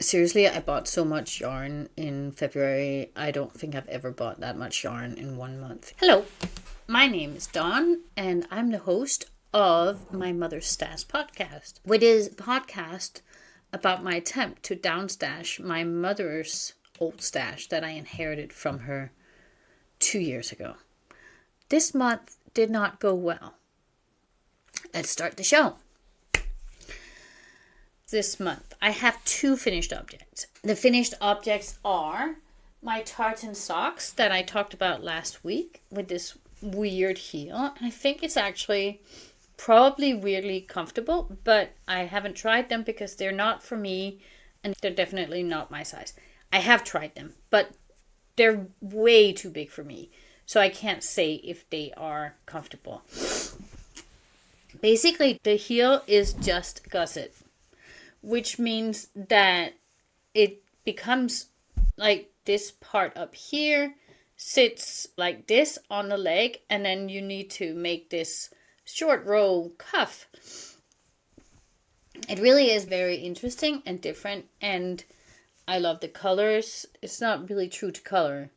Seriously, I bought so much yarn in February. I don't think I've ever bought that much yarn in 1 month. Hello, my name is Dawn, and I'm the host of my Mother's Stash podcast, which is a podcast about my attempt to downstash my mother's old stash that I inherited from her 2 years ago. This month did not go well. Let's start the show. This month, I have 2 finished objects. The finished objects are my tartan socks that I talked about last week with this weird heel. And I think it's actually probably weirdly comfortable, but I haven't tried them because they're not for me and they're definitely not my size. I have tried them, but they're way too big for me. So I can't say if they are comfortable. Basically, the heel is just gusset, which means that it becomes like this part up here sits like this on the leg, and then you need to make this short row cuff. It really is very interesting and different, and I love the colors. It's not really true to color.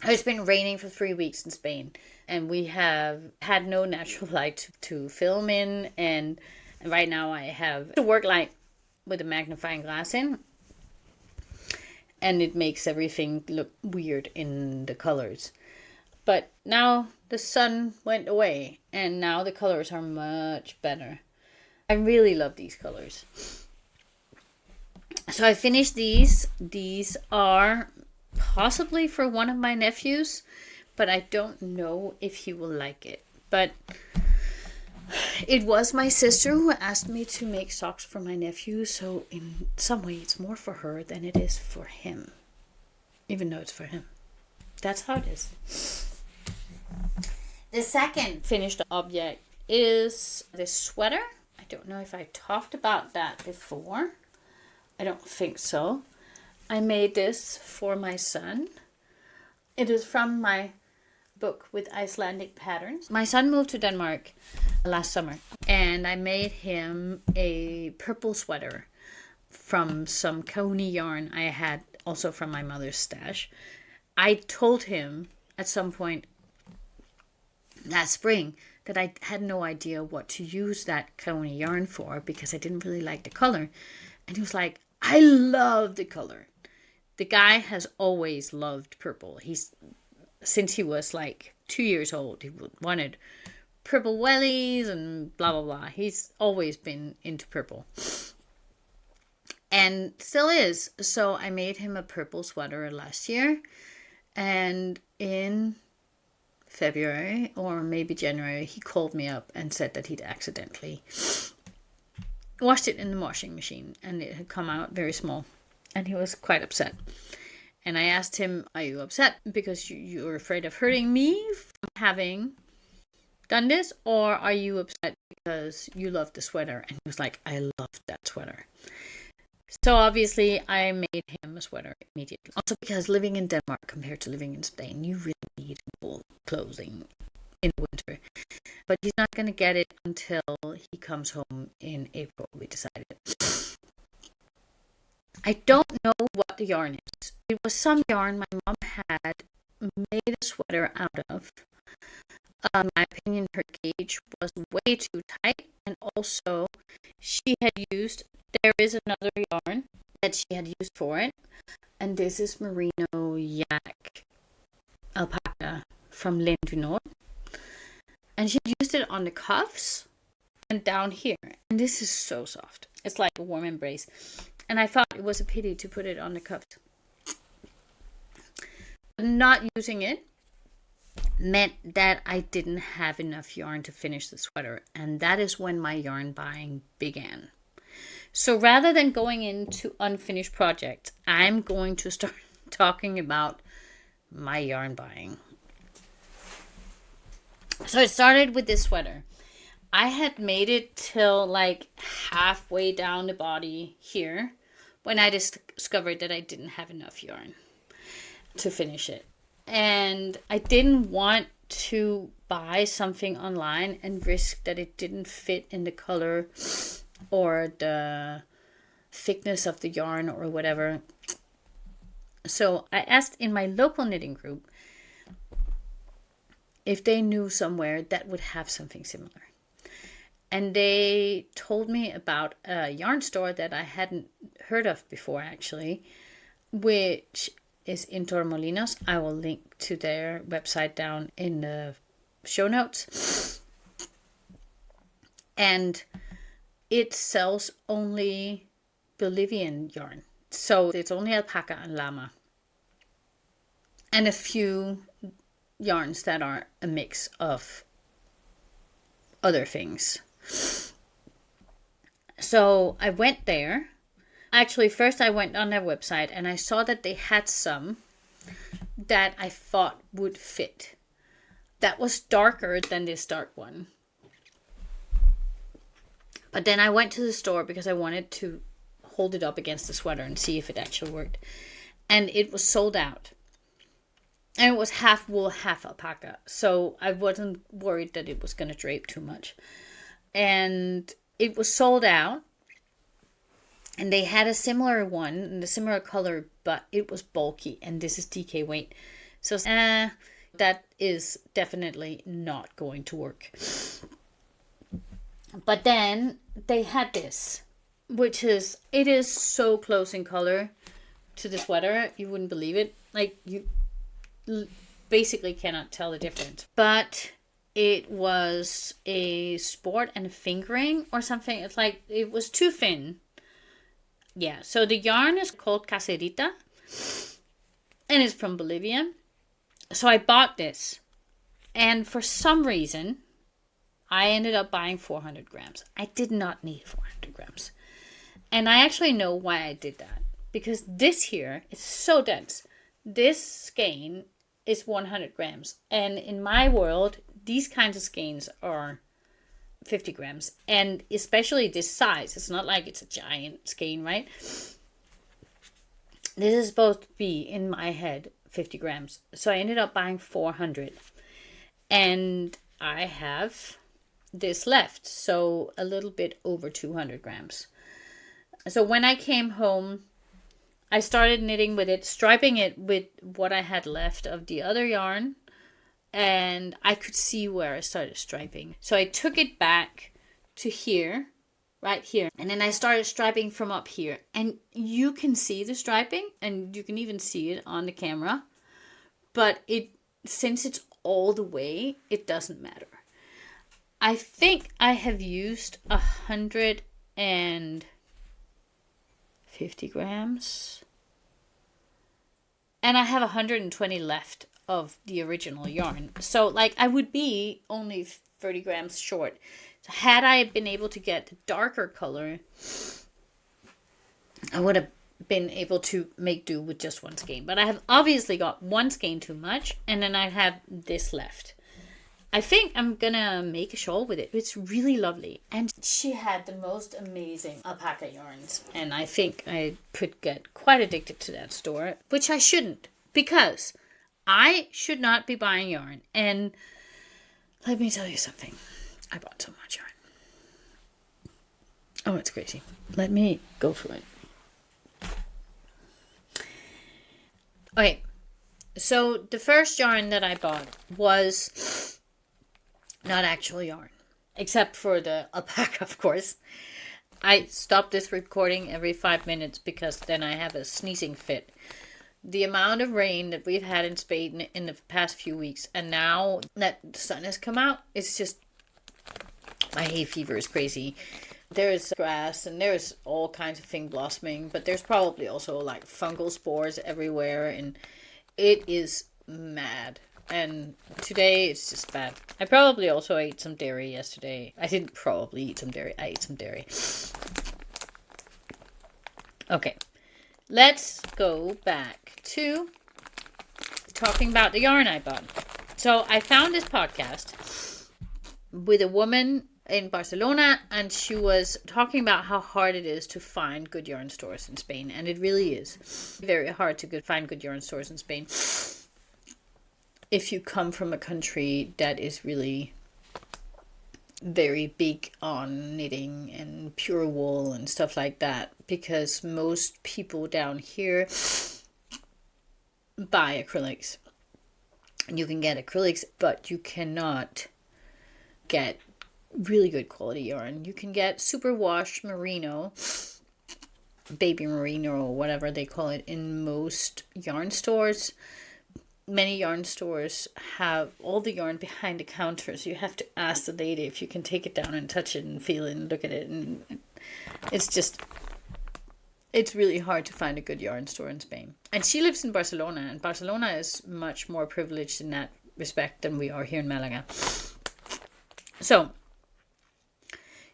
It's been raining for 3 weeks in Spain, and we have had no natural light to film in, and right now I have a work light with a magnifying glass in, and it makes everything look weird in the colors. But now the sun went away, and now the colors are much better. I really love these colors. So I finished these. These are possibly for one of my nephews, but I don't know if he will like it. But it was my sister who asked me to make socks for my nephew, so in some way it's more for her than it is for him. Even though it's for him. That's how it is. The second finished object is this sweater. I don't know if I talked about that before. I don't think so. I made this for my son. It is from my book with Icelandic patterns. My son moved to Denmark last summer, and I made him a purple sweater from some kauni yarn I had also from my mother's stash. I told him at some point last spring that I had no idea what to use that kauni yarn for because I didn't really like the color. And he was like, I love the color. The guy has always loved purple. Since he was like 2 years old, he wanted purple wellies and blah, blah, blah. He's always been into purple. And still is. So I made him a purple sweater last year. And in February or maybe January, he called me up and said that he'd accidentally washed it in the washing machine. And it had come out very small. And he was quite upset. And I asked him, are you upset because you're afraid of hurting me from having done this? Or are you upset because you love the sweater? And he was like, I love that sweater. So obviously I made him a sweater immediately. Also because living in Denmark compared to living in Spain, you really need wool clothing in winter. But he's not going to get it until he comes home in April, we decided. I don't know what the yarn is. It was some yarn my mom had made a sweater out of. In my opinion, her gauge was way too tight, and also there is another yarn that she had used for it, and this is merino yak alpaca from Lin du Nord. And she used it on the cuffs and down here, and this is so soft. It's like a warm embrace. And I thought it was a pity to put it on the cuffs. Not using it meant that I didn't have enough yarn to finish the sweater. And that is when my yarn buying began. So rather than going into unfinished projects, I'm going to start talking about my yarn buying. So it started with this sweater. I had made it till like halfway down the body here when I discovered that I didn't have enough yarn to finish it. And I didn't want to buy something online and risk that it didn't fit in the color or the thickness of the yarn or whatever. So I asked in my local knitting group if they knew somewhere that would have something similar. And they told me about a yarn store that I hadn't heard of before, actually, which is in Torremolinos. I will link to their website down in the show notes. And it sells only Bolivian yarn. So it's only alpaca and llama. And a few yarns that are a mix of other things. So I went there. Actually, first I went on their website and I saw that they had some that I thought would fit. That was darker than this dark one. But then I went to the store because I wanted to hold it up against the sweater and see if it actually worked. And it was sold out. And it was half wool, half alpaca. So I wasn't worried that it was going to drape too much. And it was sold out. And they had a similar one in a similar color, but it was bulky. And this is DK weight. So that is definitely not going to work. But then they had this, which is, it is so close in color to the sweater. You wouldn't believe it. Like, you basically cannot tell the difference. But it was a sport and a fingering or something. It's like, it was too thin. Yeah, so the yarn is called Caserita. And it's from Bolivia. So I bought this. And for some reason, I ended up buying 400 grams. I did not need 400 grams. And I actually know why I did that. Because this here is so dense. This skein is 100 grams. And in my world, these kinds of skeins are 50 grams. And especially this size. It's not like it's a giant skein, right? This is supposed to be, in my head, 50 grams. So I ended up buying 400. And I have this left, so a little bit over 200 grams. So when I came home, I started knitting with it, striping it with what I had left of the other yarn, and I could see where I started striping. So I took it back to here, right here, and then I started striping from up here, and you can see the striping, and you can even see it on the camera, but since it's all the way, it doesn't matter. I think I have used 150 grams. And I have 120 left of the original yarn. So, like, I would be only 30 grams short. So had I been able to get the darker color, I would have been able to make do with just one skein. But I have obviously got one skein too much. And then I have this left. I think I'm gonna make a shawl with it. It's really lovely. And she had the most amazing alpaca yarns. And I think I could get quite addicted to that store, which I shouldn't. Because I should not be buying yarn. And let me tell you something. I bought so much yarn. Oh, it's crazy. Let me go through it. Okay. So the first yarn that I bought was not actual yarn, except for the alpaca, of course. I stop this recording every 5 minutes because then I have a sneezing fit. The amount of rain that we've had in Spain in the past few weeks, and now that the sun has come out, it's just, my hay fever is crazy. There's grass and there's all kinds of things blossoming, but there's probably also like fungal spores everywhere, and it is mad. And today it's just bad. I probably also ate some dairy yesterday. I didn't probably eat some dairy. I ate some dairy. Okay. Let's go back to talking about the yarn I bought. So I found this podcast with a woman in Barcelona, and she was talking about how hard it is to find good yarn stores in Spain. And it really is very hard to find good yarn stores in Spain if you come from a country that is really very big on knitting and pure wool and stuff like that, because most people down here buy acrylics. You can get acrylics, but you cannot get really good quality yarn. You can get superwash merino, baby merino, or whatever they call it, in most yarn stores. Many yarn stores have all the yarn behind the counter, so you have to ask the lady if you can take it down and touch it and feel it and look at it. And it's really hard to find a good yarn store in Spain. And she lives in Barcelona, and Barcelona is much more privileged in that respect than we are here in Malaga. So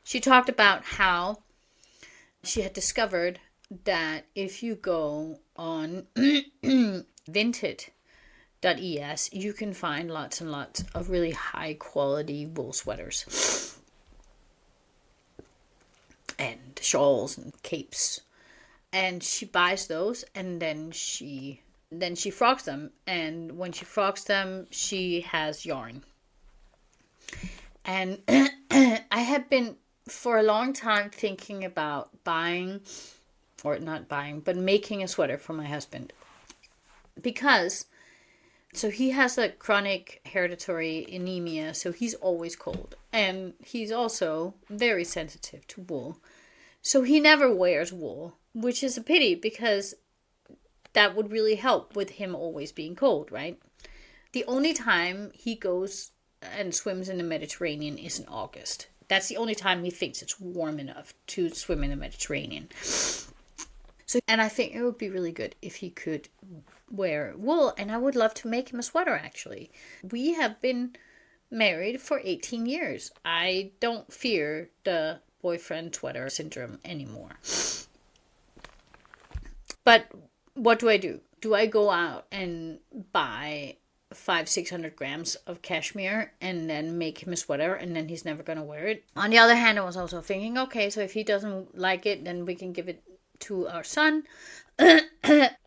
she talked about how she had discovered that if you go on Vinted.es, you can find lots and lots of really high quality wool sweaters and shawls and capes. And she buys those, and then she frocks them. And when she frocks them, she has yarn. And I have been for a long time thinking about buying, or not buying, but making a sweater for my husband. Because, so he has a chronic hereditary anemia, so he's always cold. And he's also very sensitive to wool. So he never wears wool, which is a pity, because that would really help with him always being cold, right? The only time he goes and swims in the Mediterranean is in August. That's the only time he thinks it's warm enough to swim in the Mediterranean. So, and I think it would be really good if he could wear wool, and I would love to make him a sweater, actually. We have been married for 18 years. I don't fear the boyfriend sweater syndrome anymore. But what do? Do I go out and buy 500-600 grams of cashmere and then make him a sweater, and then he's never going to wear it? On the other hand, I was also thinking, okay, so if he doesn't like it, then we can give it to our son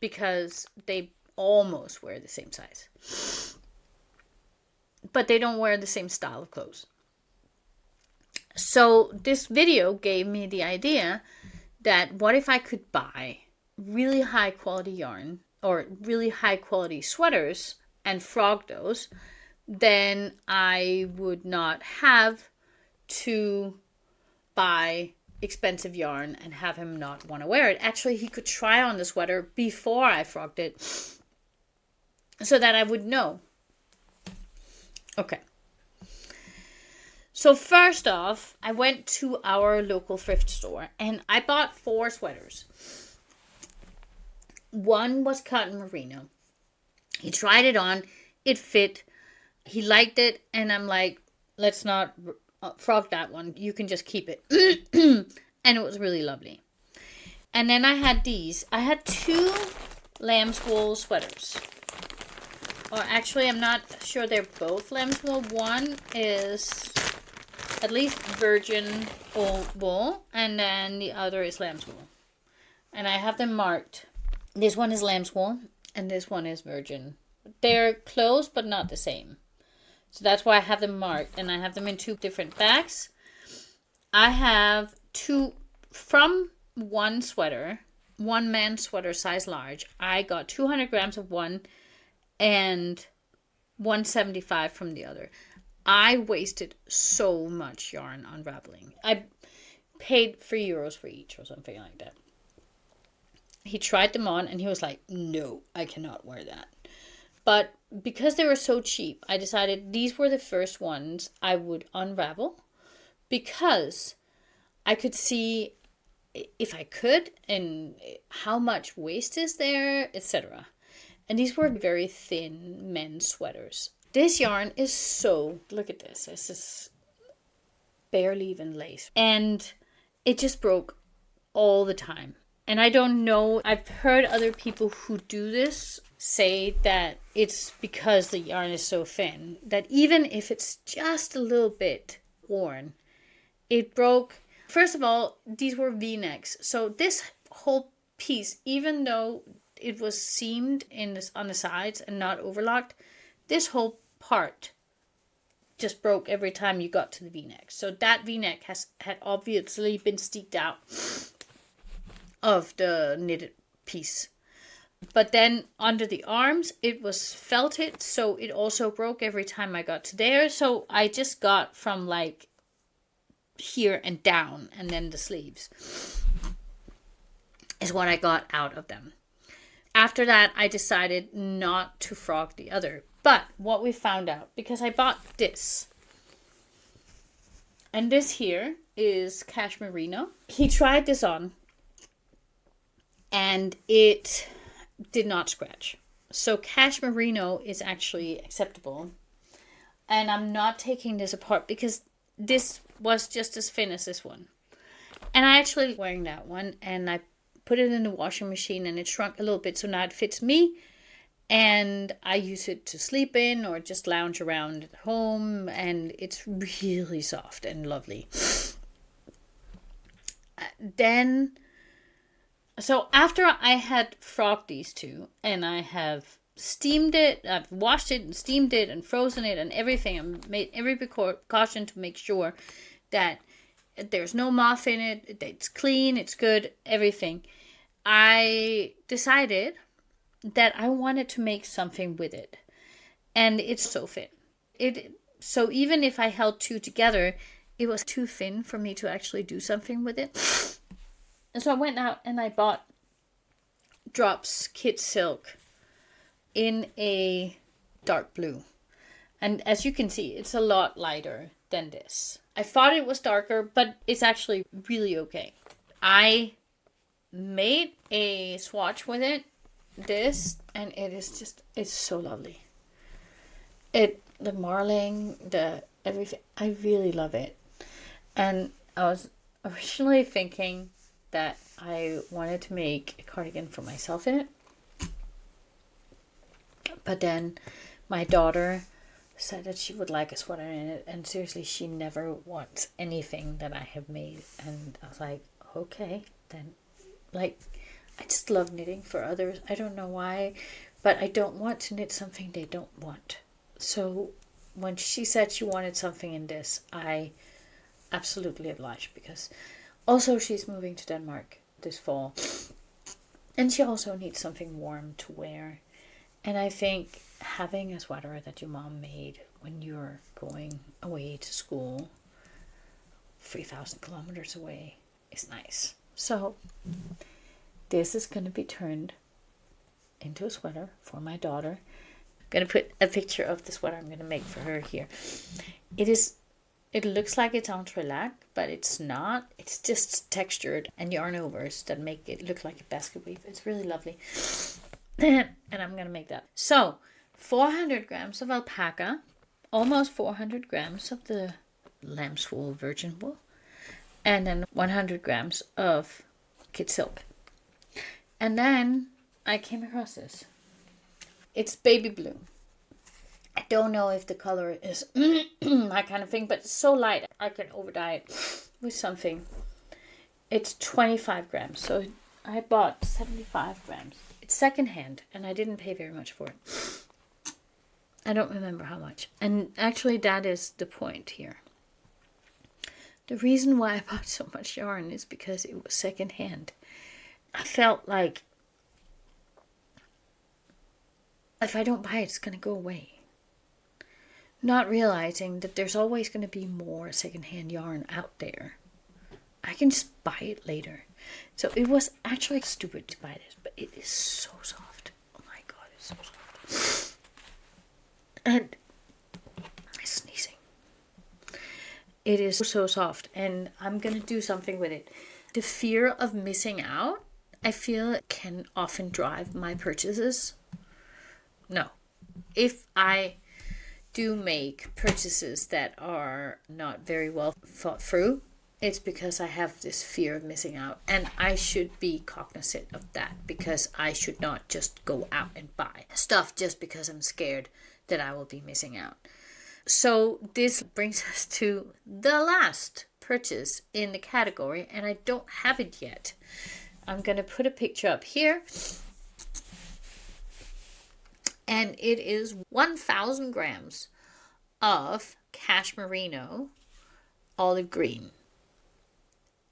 because they almost wear the same size, but they don't wear the same style of clothes. So this video gave me the idea that what if I could buy really high quality yarn or really high quality sweaters and frog those, then I would not have to buy expensive yarn and have him not want to wear it. Actually, he could try on the sweater before I frogged it so that I would know. Okay. So first off, I went to our local thrift store and I bought 4 sweaters. One was cotton merino. He tried it on. It fit. He liked it. And I'm like, let's not frog that one. You can just keep it. And it was really lovely. And then I had these. I had 2 lamb's wool sweaters. Or actually, I'm not sure they're both lamb's wool. One is at least virgin wool, and then the other is lamb's wool. And I have them marked. This one is lamb's wool, and this one is virgin. They're close, but not the same. So that's why I have them marked, and I have them in 2 different bags. I have 2 from one sweater, one man's sweater size large. I got 200 grams of one and 175 from the other. I wasted so much yarn unraveling. I paid €3 for each or something like that. He tried them on and he was like, no, I cannot wear that. But because they were so cheap, I decided these were the first ones I would unravel, because I could see if I could and how much waist is there, etc. And these were very thin men's sweaters. This yarn is so, look at this. This is barely even lace. And it just broke all the time. And I don't know, I've heard other people who do this say that it's because the yarn is so thin, that even if it's just a little bit worn, it broke. First of all, these were V-necks. So this whole piece, even though it was seamed on the sides and not overlocked, this whole part just broke every time you got to the v-neck. So that v-neck had obviously been stiked out of the knitted piece. But then under the arms, it was felted, so it also broke every time I got to there. So I just got from like here and down, and then the sleeves is what I got out of them. After that, I decided not to frog the other. But what we found out, because I bought this, and this here is cashmere merino. He tried this on, and it did not scratch. So cashmere merino is actually acceptable. And I'm not taking this apart because this was just as thin as this one. And I actually wearing that one, and I put it in the washing machine, and it shrunk a little bit, so now it fits me. And I use it to sleep in or just lounge around at home, and it's really soft and lovely. Then, so after I had frogged these two, and I have steamed it, I've washed it and steamed it and frozen it and everything, I made every precaution to make sure that there's no moth in it, it's clean, it's good, everything. I decided that I wanted to make something with it, and it's so thin. So even if I held two together, it was too thin for me to actually do something with it. And so I went out and I bought Drops Kid Silk in a dark blue. And as you can see, it's a lot lighter than this. I thought it was darker, but it's actually really okay. I made a swatch with it, this, and it is just, it's so lovely. The marling, the everything, I really love it. And I was originally thinking that I wanted to make a cardigan for myself in it. But then my daughter said that she would like a sweater in it, and seriously, she never wants anything that I have made. And I was like, okay, then, like, I just love knitting for others. I don't know why, but I don't want to knit something they don't want. So when she said she wanted something in this, I absolutely obliged, because also she's moving to Denmark this fall, and she also needs something warm to wear. And I think having a sweater that your mom made when you're going away to school 3,000 kilometers away is nice. So this is going to be turned into a sweater for my daughter. I'm going to put a picture of the sweater I'm going to make for her here. It looks like it's entrelac, but it's not. It's just textured and yarn overs that make it look like a basket weave. It's really lovely. And I'm going to make that. So 400 grams of alpaca, almost 400 grams of the lamb's wool, virgin wool, and then 100 grams of kid silk. And then I came across this. It's baby blue. I don't know if the color is my kind of thing, but it's so light I can overdye it with something. It's 25 grams, so I bought 75 grams. It's secondhand, and I didn't pay very much for it. I don't remember how much. And actually, that is the point here. The reason why I bought so much yarn is because it was secondhand. I felt like if I don't buy it, it's going to go away. Not realizing that there's always going to be more secondhand yarn out there. I can just buy it later. So it was actually stupid to buy this, but it is so soft. Oh my god, it's so soft. And I'm sneezing. It is so soft, and I'm going to do something with it. The fear of missing out, I feel, can often drive my purchases. No. If I do make purchases that are not very well thought through, it's because I have this fear of missing out, and I should be cognizant of that, because I should not just go out and buy stuff just because I'm scared that I will be missing out. So this brings us to the last purchase in the category, and I don't have it yet. I'm going to put a picture up here. And it is 1,000 grams of cashmerino olive green.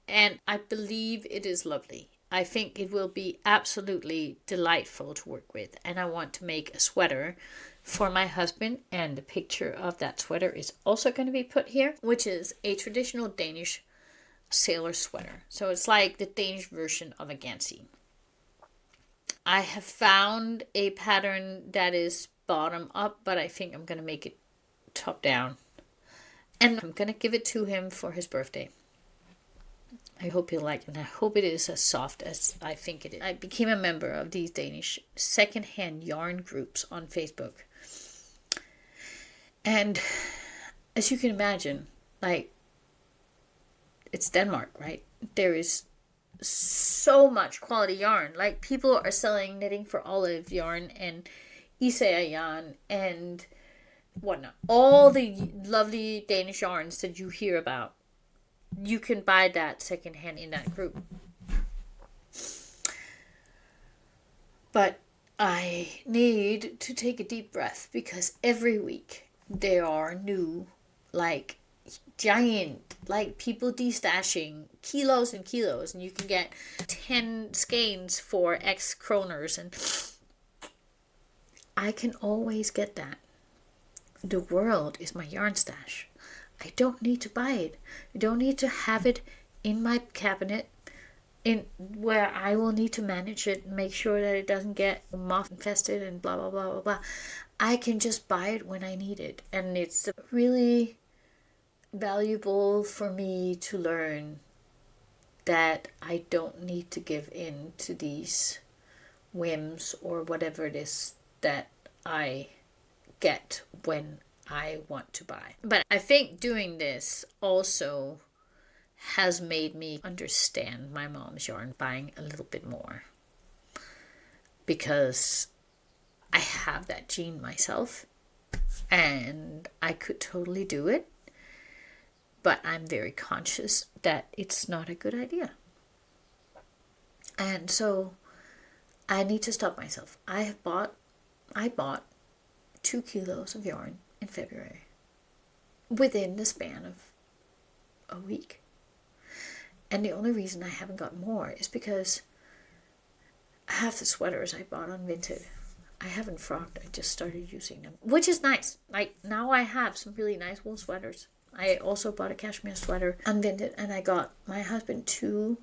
And I believe it is lovely. I think it will be absolutely delightful to work with. And I want to make a sweater for my husband. And the picture of that sweater is also going to be put here, which is a traditional Danish sailor sweater. So it's like the Danish version of a Gansey. I have found a pattern that is bottom up, but I think I'm going to make it top down. And I'm going to give it to him for his birthday. I hope he'll like it, and I hope it is as soft as I think it is. I became a member of these Danish secondhand yarn groups on Facebook. And as you can imagine, like, it's Denmark, right? There is so much quality yarn. Like, people are selling knitting for olive yarn and Isea yarn and whatnot. All the lovely Danish yarns that you hear about. You can buy that secondhand in that group. But I need to take a deep breath because every week there are new, like, giant, like, people destashing kilos and kilos, and you can get 10 skeins for X kroners, and I can always get that. The world is my yarn stash. I don't need to buy it. I don't need to have it in my cabinet in where I will need to manage it and make sure that it doesn't get moth infested and blah, blah, blah, blah, blah. I can just buy it when I need it. And it's really valuable for me to learn that I don't need to give in to these whims or whatever it is that I get when I want to buy. But I think doing this also has made me understand my mom's yarn buying a little bit more. Because I have that gene myself and I could totally do it. But I'm very conscious that it's not a good idea. And so I need to stop myself. I bought 2 kilos of yarn in February within the span of a week. And the only reason I haven't got more is because half the sweaters I bought on Vinted, I haven't frocked. I just started using them, which is nice. Like, now I have some really nice wool sweaters. I also bought a cashmere sweater on Vinted, and I got my husband 2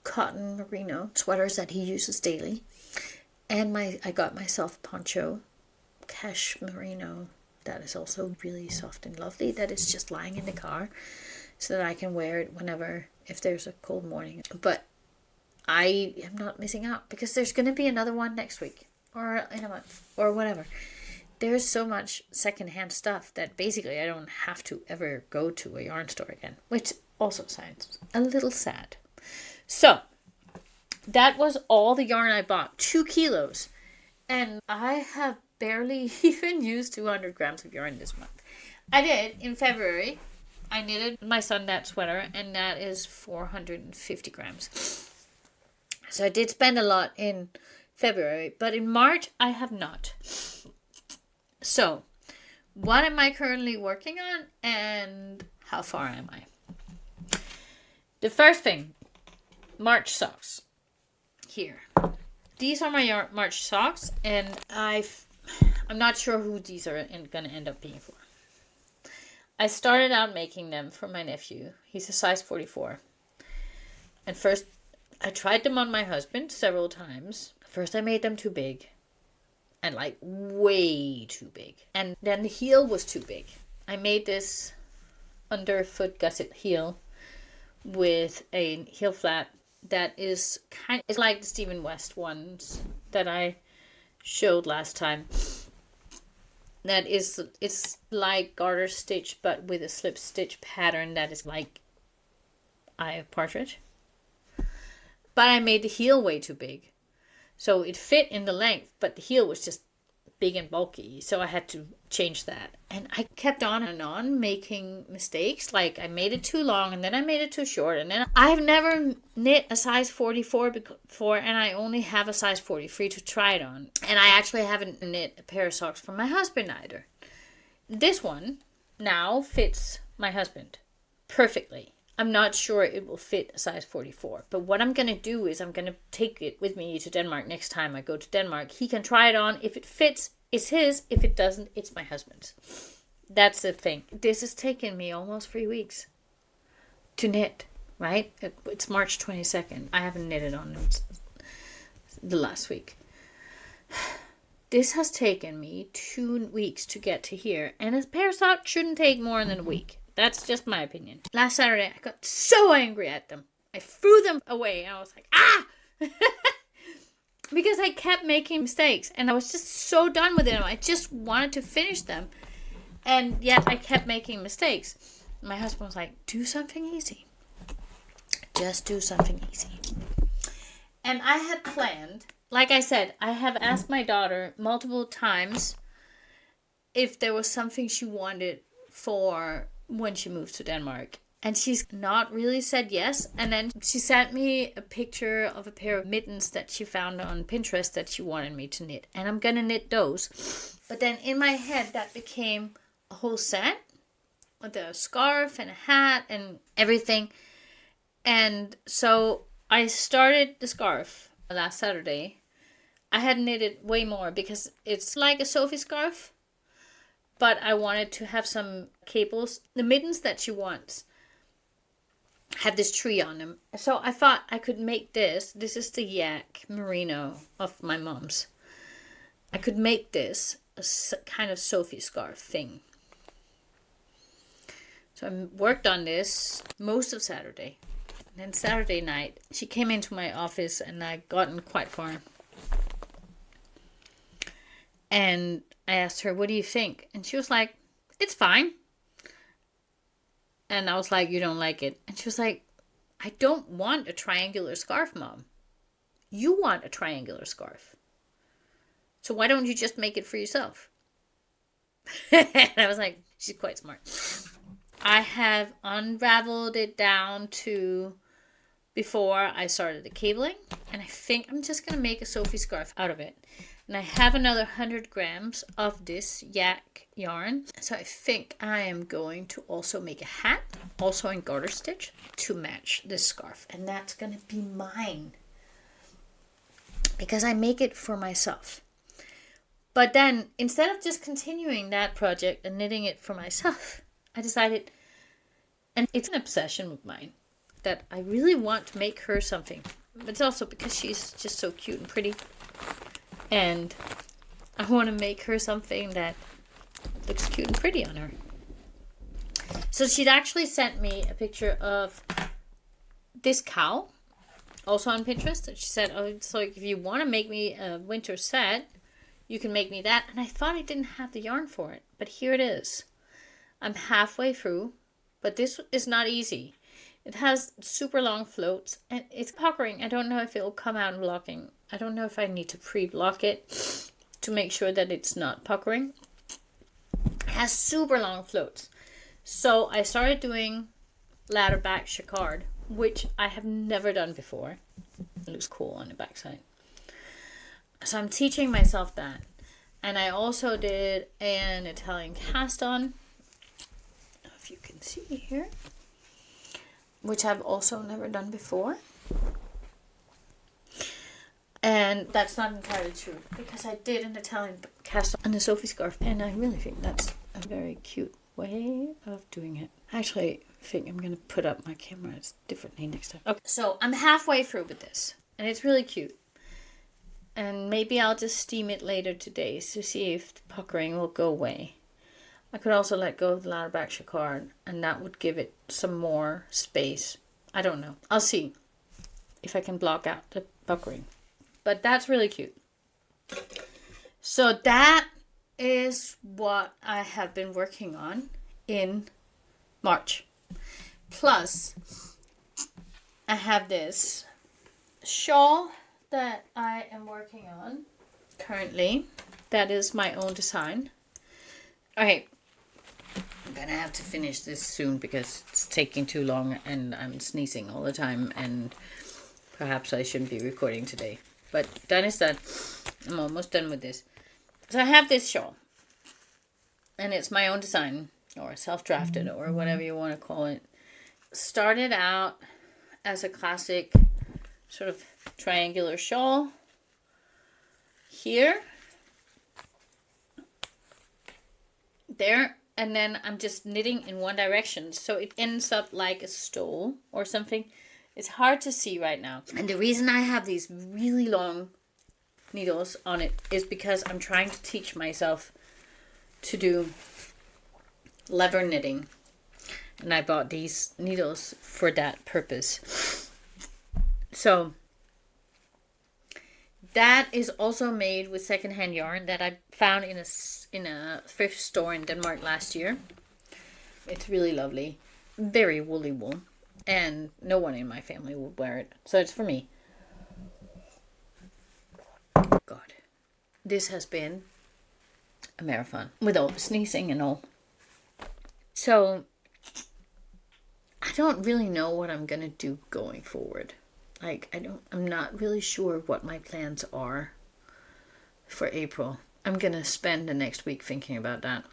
cotton merino sweaters that he uses daily. And I got myself a poncho, cashmerino, that is also really soft and lovely, that is just lying in the car so that I can wear it whenever, if there's a cold morning. But I am not missing out because there's going to be another one next week or in a month or whatever. There's so much secondhand stuff that basically I don't have to ever go to a yarn store again, which also sounds a little sad. So that was all the yarn I bought, 2 kilos. And I have barely even used 200 grams of yarn this month. I did in February. I knitted my son that sweater, and that is 450 grams. So I did spend a lot in February, but in March I have not. So, what am I currently working on, and how far am I? The first thing, March socks. Here. These are my March socks, and I'm not sure who these are going to end up being for. I started out making them for my nephew. He's a size 44. And first, I tried them on my husband several times. First, I made them too big. And like way too big. And then the heel was too big. I made this underfoot gusset heel with a heel flat that is it's like the Stephen West ones that I showed last time. It's like garter stitch but with a slip stitch pattern that is like eye of partridge. But I made the heel way too big. So it fit in the length, but the heel was just big and bulky. So I had to change that. And I kept on and on making mistakes. Like I made it too long and then I made it too short. And then I've never knit a size 44 before, and I only have a size 43 to try it on. And I actually haven't knit a pair of socks for my husband either. This one now fits my husband perfectly. I'm not sure it will fit a size 44. But what I'm going to do is I'm going to take it with me to Denmark next time I go to Denmark. He can try it on. If it fits, it's his. If it doesn't, it's my husband's. That's the thing. This has taken me almost 3 weeks to knit, right? It's March 22nd. I haven't knitted on the last week. This has taken me 2 weeks to get to here. And a pair of socks shouldn't take more than a week. That's just my opinion. Last Saturday, I got so angry at them. I threw them away. And I was like, ah! Because I kept making mistakes. And I was just so done with them. I just wanted to finish them. And yet I kept making mistakes. My husband was like, do something easy. Just do something easy. And I had planned, like I said, I have asked my daughter multiple times if there was something she wanted for when she moves to Denmark. And she's not really said yes. And then she sent me a picture of a pair of mittens that she found on Pinterest that she wanted me to knit. And I'm going to knit those. But then in my head, that became a whole set with a scarf and a hat and everything. And so I started the scarf last Saturday. I had knitted way more because it's like a Sophie scarf. But I wanted to have some cables. The mittens that she wants have this tree on them. So I thought I could make this. This is the yak merino of my mom's. I could make this a kind of Sophie scarf thing. So I worked on this most of Saturday. And then Saturday night, she came into my office and I'd gotten quite far. And I asked her, what do you think? And she was like, it's fine. And I was like, you don't like it? And she was like, I don't want a triangular scarf, Mom. You want a triangular scarf. So why don't you just make it for yourself? And I was like, she's quite smart. I have unraveled it down to before I started the cabling. And I think I'm just going to make a Sophie scarf out of it. And I have another 100 grams of this yak yarn. So I think I am going to also make a hat, also in garter stitch, to match this scarf. And that's going to be mine. Because I make it for myself. But then, instead of just continuing that project and knitting it for myself, I decided, and it's an obsession of mine, that I really want to make her something. But it's also because she's just so cute and pretty. And I want to make her something that looks cute and pretty on her. So she'd actually sent me a picture of this cowl, also on Pinterest. And she said, oh, so if you want to make me a winter set, you can make me that. And I thought I didn't have the yarn for it. But here it is. I'm halfway through. But this is not easy. It has super long floats. And it's puckering. I don't know if it will come out blocking. I don't know if I need to pre-block it to make sure that it's not puckering. It has super long floats. So I started doing ladder back jacquard, which I have never done before. It looks cool on the backside. So I'm teaching myself that. And I also did an Italian cast on, if you can see here, which I've also never done before. And that's not entirely true, because I did an Italian cast on the Sophie scarf, and I really think that's a very cute way of doing it. Actually, I think I'm going to put up my camera differently next time. Okay, so I'm halfway through with this, and it's really cute. And maybe I'll just steam it later today to see if the puckering will go away. I could also let go of the ladder back jacquard, and that would give it some more space. I don't know. I'll see if I can block out the puckering. But that's really cute. So that is what I have been working on in March. Plus, I have this shawl that I am working on currently. That is my own design. Okay, I'm gonna have to finish this soon because it's taking too long and I'm sneezing all the time, and perhaps I shouldn't be recording today. But done is done. I'm almost done with this. So I have this shawl, and it's my own design. or self-drafted, or whatever you want to call it. Started out as a classic sort of triangular shawl here, there, and then I'm just knitting in one direction, so it ends up like a stole or something. It's hard to see right now, and the reason I have these really long needles on it is because I'm trying to teach myself to do leather knitting, and I bought these needles for that purpose. So that is also made with secondhand yarn that I found in a thrift store in Denmark last year. It's really lovely, very woolly wool, and no one in my family would wear it, so it's for me. God, this has been a marathon with all the sneezing and all. So I don't really know what I'm gonna do going forward. I'm not really sure what my plans are for April. I'm gonna spend the next week thinking about that.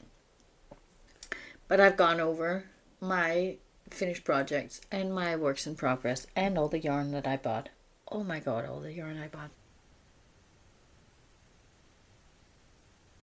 But I've gone over my finished projects and my works in progress and all the yarn that I bought. Oh my god, all the yarn I bought.